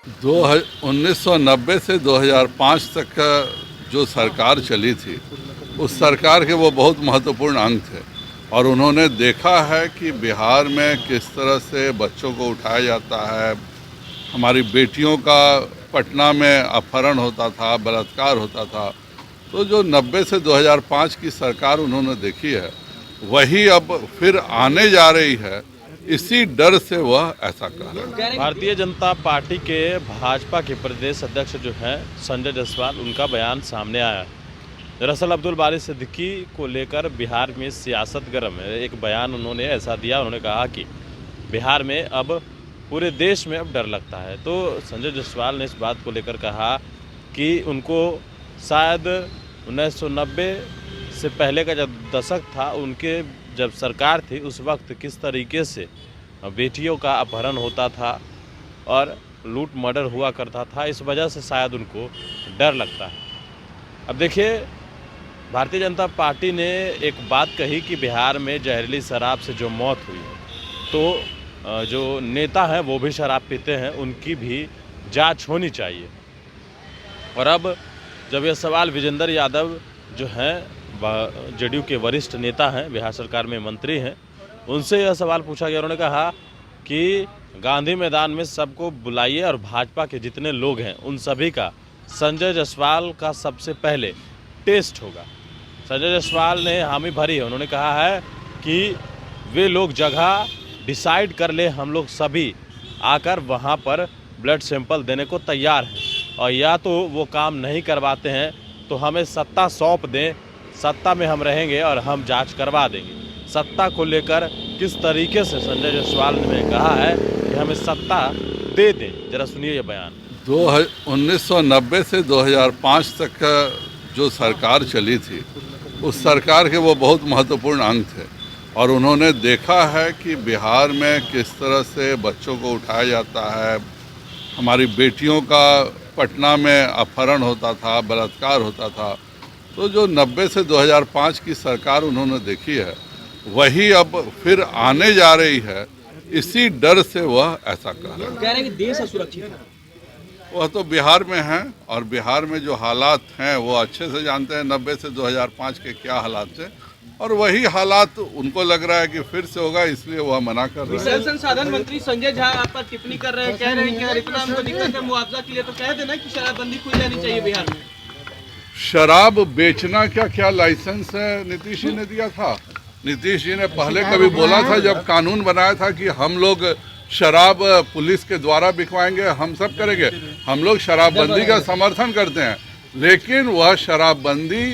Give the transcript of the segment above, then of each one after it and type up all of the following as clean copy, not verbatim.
1990 से 2005 तक का जो सरकार चली थी, उस सरकार के वो बहुत महत्वपूर्ण अंग थे और उन्होंने देखा है कि बिहार में किस तरह से बच्चों को उठाया जाता है। हमारी बेटियों का पटना में अपहरण होता था, बलात्कार होता था। तो जो 90 से 2005 की सरकार उन्होंने देखी है, वही अब फिर आने जा रही है। इसी डर से वह ऐसा कह रहे हैं। भारतीय जनता पार्टी के भाजपा के प्रदेश अध्यक्ष जो हैं संजय जायसवाल, उनका बयान सामने आया है। दरअसल अब्दुल बारी सिद्दीकी को लेकर बिहार में सियासत गर्म है। एक बयान उन्होंने ऐसा दिया, उन्होंने कहा कि बिहार में अब पूरे देश में अब डर लगता है। तो संजय जायसवाल ने इस बात को लेकर कहा कि उनको शायद 1990 से पहले का जब दशक था, उनके जब सरकार थी उस वक्त किस तरीके से बेटियों का अपहरण होता था और लूट मर्डर हुआ करता था, इस वजह से शायद उनको डर लगता है। अब देखिए, भारतीय जनता पार्टी ने एक बात कही कि बिहार में जहरीली शराब से जो मौत हुई, तो जो नेता हैं वो भी शराब पीते हैं, उनकी भी जांच होनी चाहिए। और अब जब यह सवाल विजेंद्र यादव जो हैं जेडीयू के वरिष्ठ नेता हैं, बिहार सरकार में मंत्री हैं, उनसे यह सवाल पूछा गया। उन्होंने कहा कि गांधी मैदान में सबको बुलाइए और भाजपा के जितने लोग हैं उन सभी का संजय जायसवाल का सबसे पहले टेस्ट होगा। संजय जायसवाल ने हामी भरी है। उन्होंने कहा है कि वे लोग जगह डिसाइड कर ले, हम लोग सभी आकर वहाँ पर ब्लड सैंपल देने को तैयार हैं, और या तो वो काम नहीं करवाते हैं तो हमें सत्ता सौंप दें, सत्ता में हम रहेंगे और हम जांच करवा देंगे। सत्ता को लेकर किस तरीके से संजय जायसवाल ने कहा है कि हमें सत्ता दे दें, जरा सुनिए ये बयान। 1990 से 2005 तक का जो सरकार चली थी, उस सरकार के वो बहुत महत्वपूर्ण अंग थे और उन्होंने देखा है कि बिहार में किस तरह से बच्चों को उठाया जाता है। हमारी बेटियों का पटना में अपहरण होता था, बलात्कार होता था। तो जो 90 से 2005 की सरकार उन्होंने देखी है, वही अब फिर आने जा रही है। इसी डर से वह ऐसा कह रहे हैं। कह रहे हैं कि देश असुरक्षित है। वह तो बिहार में हैं और बिहार में जो हालात हैं वो अच्छे से जानते हैं। 90 से 2005 के क्या हालात थे, और वही हालात उनको लग रहा है कि फिर से होगा, इसलिए वह मना कर रहे हैं। विशेष संसाधन मंत्री संजय झा आप पर टिप्पणी कर रहे हैं, कह रहे हैं कि इतना हमको दिक्कत है मुआवजा के लिए, तो कह देना कि शराबबंदी खुल जानी चाहिए बिहार में। शराब बेचना क्या लाइसेंस नीतीश जी ने दिया था? नीतीश जी ने पहले कभी बोला था, जब कानून बनाया था, कि हम लोग शराब पुलिस के द्वारा बिकवाएंगे, हम सब करेंगे। हम लोग शराबबंदी का समर्थन करते हैं, लेकिन वह शराबबंदी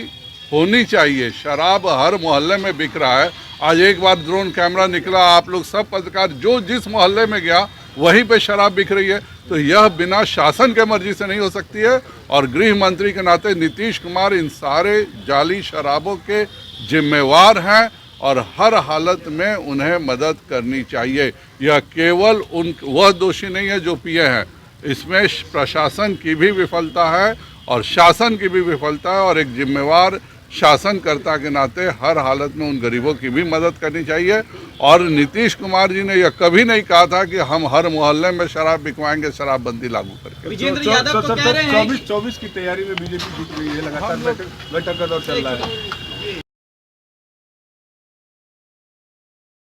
होनी चाहिए। शराब हर मोहल्ले में बिक रहा है। आज एक बार ड्रोन कैमरा निकला, आप लोग सब पत्रकार जो जिस मोहल्ले में गया वहीं पे शराब बिक रही है। तो यह बिना शासन के मर्जी से नहीं हो सकती है, और गृह मंत्री के नाते नीतीश कुमार इन सारे जाली शराबों के जिम्मेवार हैं और हर हालत में उन्हें मदद करनी चाहिए। यह केवल वह दोषी नहीं है जो पिए हैं, इसमें प्रशासन की भी विफलता है और शासन की भी विफलता है, और एक जिम्मेवार शासनकर्ता के नाते हर हालत में उन गरीबों की भी मदद करनी चाहिए। और नीतीश कुमार जी ने यह कभी नहीं कहा था कि हम हर मोहल्ले में शराब बिकवाएंगे शराबबंदी लागू करके। विजेंद्र यादव तो कह रहे हैं 24 की तैयारी में बीजेपी जीत रही है, लगातार बैठक का दौर चल रहा है।